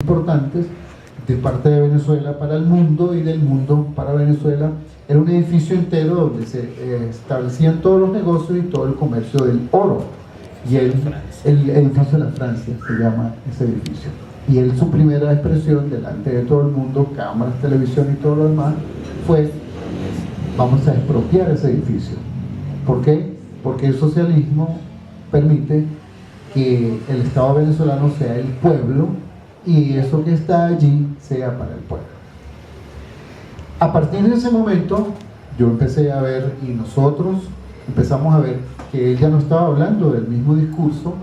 importantes de parte de Venezuela para el mundo y del mundo para Venezuela. Era un edificio entero donde se establecían todos los negocios y todo el comercio del oro. Y el edificio de la Francia se llama ese edificio. Y él, su primera expresión delante de todo el mundo, cámaras, televisión y todo lo demás, fue: vamos a expropiar ese edificio. ¿Por qué? Porque el socialismo permite que el Estado venezolano sea el pueblo y eso que está allí sea para el pueblo. A partir de ese momento yo empecé a ver, y nosotros empezamos a ver, que él ya no estaba hablando del mismo discurso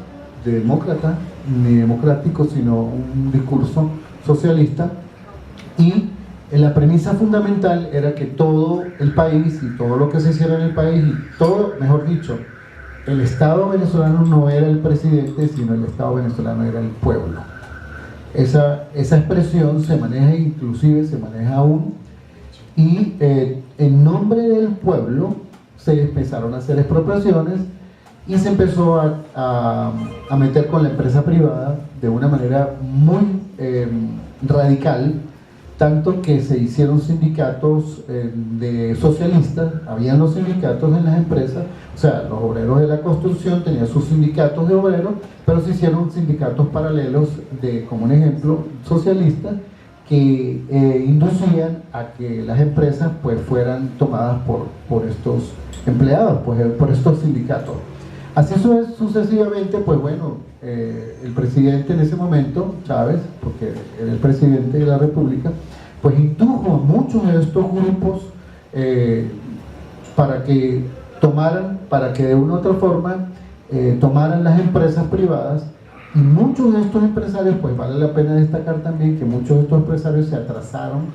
de demócrata ni democrático, sino un discurso socialista, y la premisa fundamental era que todo el país y todo lo que se hiciera en el país, y todo, mejor dicho, el Estado venezolano no era el presidente, sino el Estado venezolano era el pueblo. Esa expresión se maneja, inclusive se maneja aún, y en nombre del pueblo se empezaron a hacer expropiaciones y se empezó a meter con la empresa privada de una manera muy radical, tanto que se hicieron sindicatos de socialistas. Habían los sindicatos en las empresas, o sea, los obreros de la construcción tenían sus sindicatos de obreros, pero se hicieron sindicatos paralelos de, como un ejemplo, socialistas, que inducían a que las empresas pues fueran tomadas por estos empleados, pues, por estos sindicatos. Así sucesivamente, pues bueno, el presidente en ese momento, Chávez, porque era el presidente de la República, pues indujo a muchos de estos grupos para que de una u otra forma tomaran las empresas privadas. Y muchos de estos empresarios, pues vale la pena destacar también que muchos de estos empresarios se atrasaron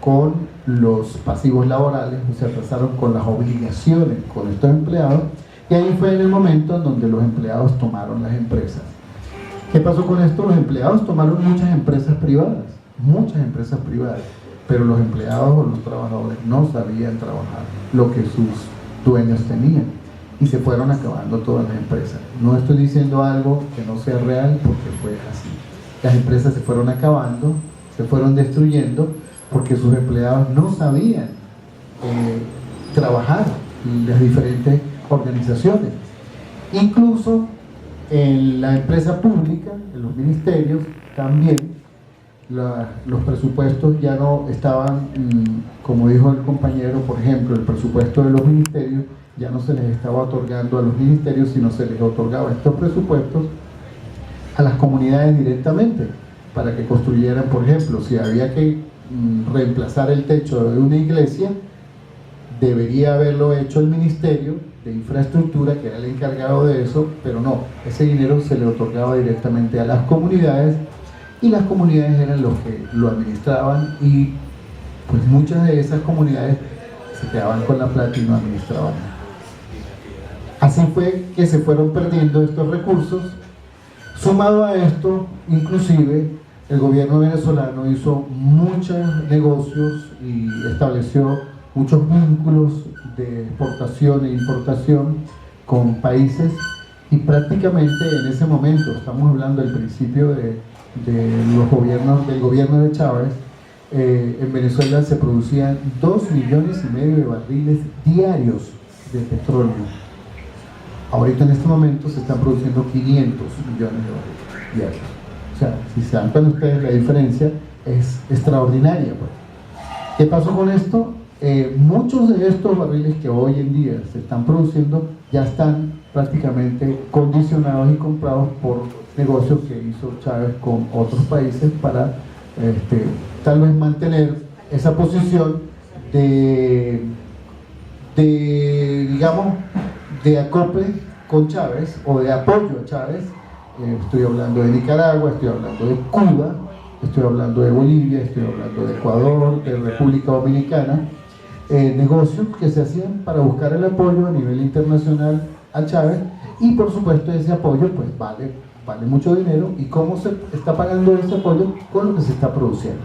con los pasivos laborales, se atrasaron con las obligaciones con estos empleados, y ahí fue en el momento en donde los empleados tomaron las empresas. ¿Qué pasó con esto? Los empleados tomaron muchas empresas privadas, pero los empleados o los trabajadores no sabían trabajar lo que sus dueños tenían, y se fueron acabando todas las empresas. No estoy diciendo algo que no sea real, porque fue así. Las empresas se fueron acabando, se fueron destruyendo, porque sus empleados no sabían trabajar en las diferentes organizaciones. Incluso en la empresa pública, en los ministerios, también los presupuestos ya no estaban, como dijo el compañero, por ejemplo, el presupuesto de los ministerios ya no se les estaba otorgando a los ministerios, sino se les otorgaba estos presupuestos a las comunidades directamente, para que construyeran. Por ejemplo, si había que reemplazar el techo de una iglesia, debería haberlo hecho el Ministerio de Infraestructura, que era el encargado de eso, pero no, ese dinero se le otorgaba directamente a las comunidades, y las comunidades eran los que lo administraban, y pues muchas de esas comunidades se quedaban con la plata y no administraban. Así fue que se fueron perdiendo estos recursos. Sumado a esto, inclusive, el gobierno venezolano hizo muchos negocios y estableció muchos vínculos de exportación e importación con países, y prácticamente en ese momento, estamos hablando del principio del gobierno de Chávez, en Venezuela se producían 2,5 millones de barriles diarios de petróleo. Ahorita en este momento se están produciendo 500 millones de barriles diarios. O sea, si se dan cuenta ustedes, la diferencia es extraordinaria, pues. ¿Qué pasó con esto? Muchos de estos barriles que hoy en día se están produciendo ya están prácticamente condicionados y comprados por negocios que hizo Chávez con otros países para tal vez mantener esa posición digamos, de acople con Chávez, o de apoyo a Chávez. Estoy hablando de Nicaragua, estoy hablando de Cuba, estoy hablando de Bolivia, estoy hablando de Ecuador, de República Dominicana, negocios que se hacían para buscar el apoyo a nivel internacional a Chávez, y por supuesto ese apoyo pues vale mucho dinero. ¿Y cómo se está pagando ese apoyo? Con lo que se está produciendo.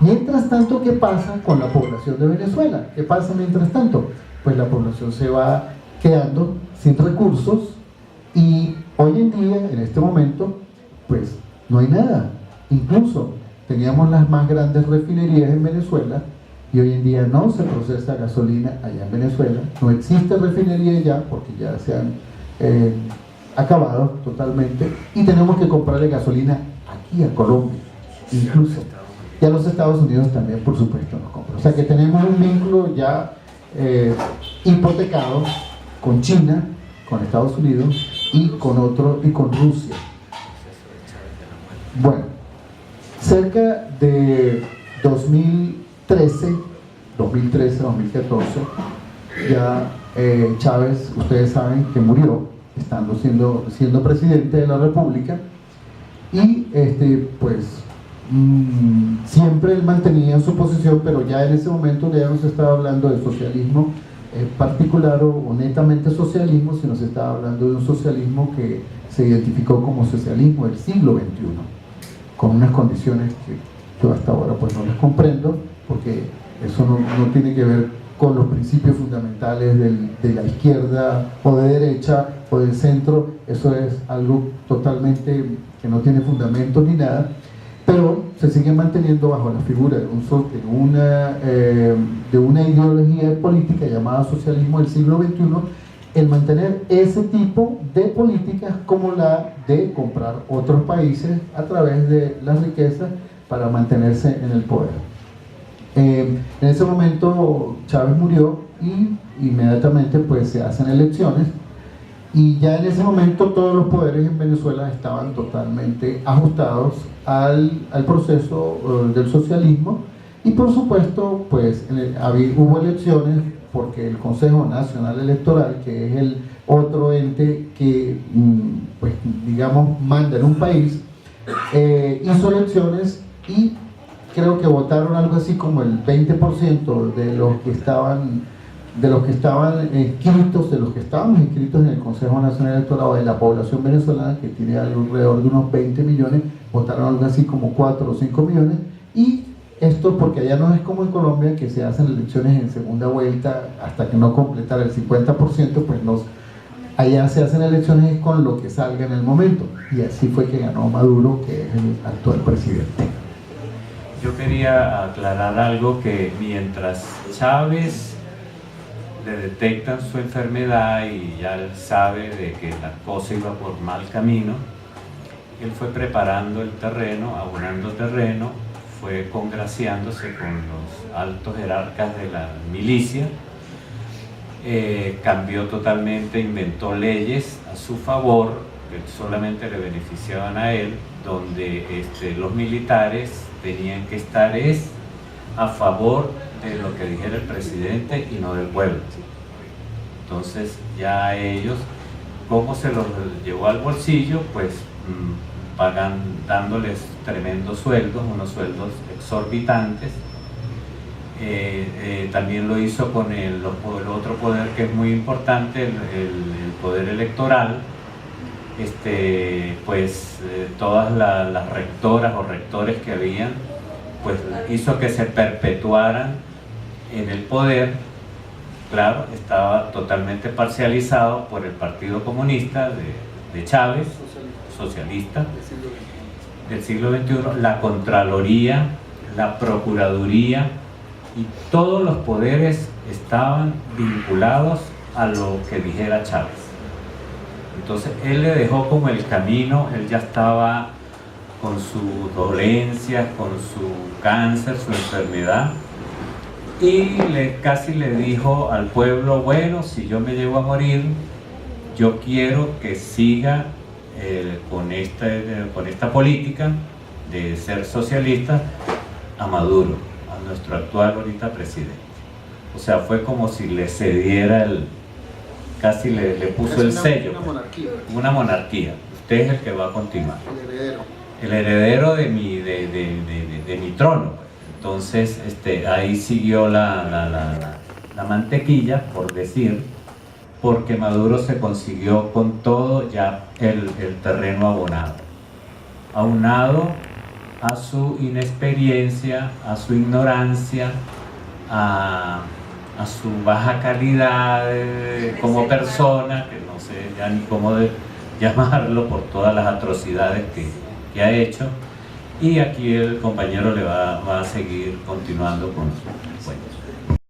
Mientras tanto, ¿qué pasa con la población de Venezuela? ¿Qué pasa mientras tanto? Pues la población se va quedando sin recursos, y hoy en día, en este momento, pues no hay nada. Incluso teníamos las más grandes refinerías en Venezuela y hoy en día no se procesa gasolina allá en Venezuela, no existe refinería ya porque ya se han acabado totalmente y tenemos que comprarle gasolina aquí a Colombia, incluso. Y a los Estados Unidos también, por supuesto, nos compran. O sea que tenemos un vínculo ya hipotecado con China, con Estados Unidos y con Rusia. Bueno, cerca de 2013, 2014, ya Chávez, ustedes saben que murió, estando siendo presidente de la República, y pues siempre él mantenía su posición, pero ya en ese momento ya no se estaba hablando de socialismo particular o netamente socialismo, sino se estaba hablando de un socialismo que se identificó como socialismo del siglo XXI, con unas condiciones que yo hasta ahora pues no las comprendo, porque eso no tiene que ver con los principios fundamentales de la izquierda o de derecha o del centro. Eso es algo totalmente que no tiene fundamentos ni nada, pero se sigue manteniendo bajo la figura de una ideología política llamada socialismo del siglo XXI, el mantener ese tipo de políticas como la de comprar otros países a través de las riquezas para mantenerse en el poder. En ese momento Chávez murió y inmediatamente pues se hacen elecciones y ya en ese momento todos los poderes en Venezuela estaban totalmente ajustados al proceso del socialismo y por supuesto pues hubo elecciones porque el Consejo Nacional Electoral, que es el otro ente que pues digamos manda en un país, hizo elecciones y creo que votaron algo así como el 20% de los que estaban inscritos, de los que estábamos inscritos en el Consejo Nacional Electoral, o de la población venezolana, que tiene alrededor de unos 20 millones, votaron algo así como 4 o 5 millones, y esto porque allá no es como en Colombia, que se hacen elecciones en segunda vuelta hasta que no completara el 50%, pues allá se hacen elecciones con lo que salga en el momento, y así fue que ganó Maduro, que es el actual presidente. Yo quería aclarar algo, que mientras Chávez le detectan su enfermedad y ya él sabe de que la cosa iba por mal camino, él fue preparando el terreno, abonando terreno, fue congraciándose con los altos jerarcas de la milicia, cambió totalmente, inventó leyes a su favor que solamente le beneficiaban a él, donde los militares tenían que estar a favor de lo que dijera el presidente y no del pueblo. Entonces ya ellos, ¿cómo se los llevó al bolsillo? Pues dándoles tremendos sueldos, unos sueldos exorbitantes. También lo hizo con el otro poder que es muy importante, el poder electoral. Todas las rectoras o rectores que habían, pues hizo que se perpetuaran en el poder. Claro, estaba totalmente parcializado por el Partido Comunista de Chávez, socialista, del siglo XXI, la Contraloría, la Procuraduría, y todos los poderes estaban vinculados a lo que dijera Chávez. Entonces él le dejó como el camino, él ya estaba con sus dolencias, con su cáncer, su enfermedad, y casi le dijo al pueblo: bueno, si yo me llego a morir, yo quiero que siga con esta política de ser socialista a Maduro, a nuestro actual ahorita presidente. O sea, fue como si le cediera casi le puso el sello. Una monarquía. Usted es el que va a continuar. El heredero de mi trono. Entonces, ahí siguió la mantequilla, por decir, porque Maduro se consiguió con todo ya el terreno abonado. Aunado a su inexperiencia, a su ignorancia, a su baja calidad como persona, que no sé ya ni cómo llamarlo por todas las atrocidades que ha hecho, Y aquí el compañero le va a seguir continuando con